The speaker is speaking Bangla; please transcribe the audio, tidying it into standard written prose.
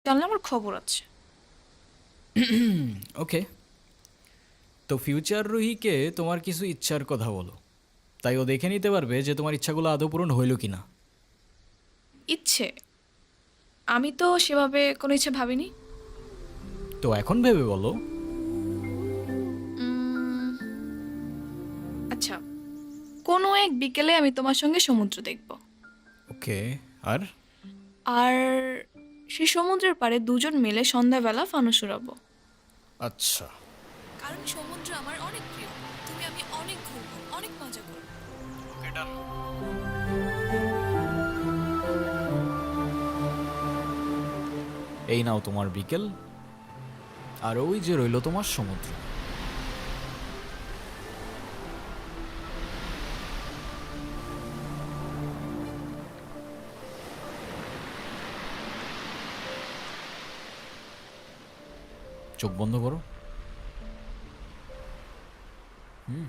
জানলে আমার খবর আছে। ওকে, তো ফিউচার রুহিকে তোমার কিছু ইচ্ছার কথা বলো, তাই ও দেখে নিতে পারবে যে তোমার ইচ্ছাগুলো আদৌ পূরণ হইল কি না। ইচ্ছে? আমি তো সেভাবে কোনো ইচ্ছে ভাবিনি। তো এখন ভেবে বলো। উম, আচ্ছা, কোনো এক বিকেলে আমি তোমার সঙ্গে সমুদ্র দেখব। ওকে, আর? আর সেই সমুদ্রের পাড়ে দুজন মিলে সন্ধ্যাবেলা ফানুস উড়াবো। আচ্ছা, কারণ সমুদ্র আমার অনেক প্রিয়। তুমি আমি অনেক ঘুরবো, অনেক মজা করবো। ওকে ডান। এই নাও তোমার বিকেল, আর ওই যে রইল তোমার সমুদ্র। চোখ বন্ধ করো। হুম।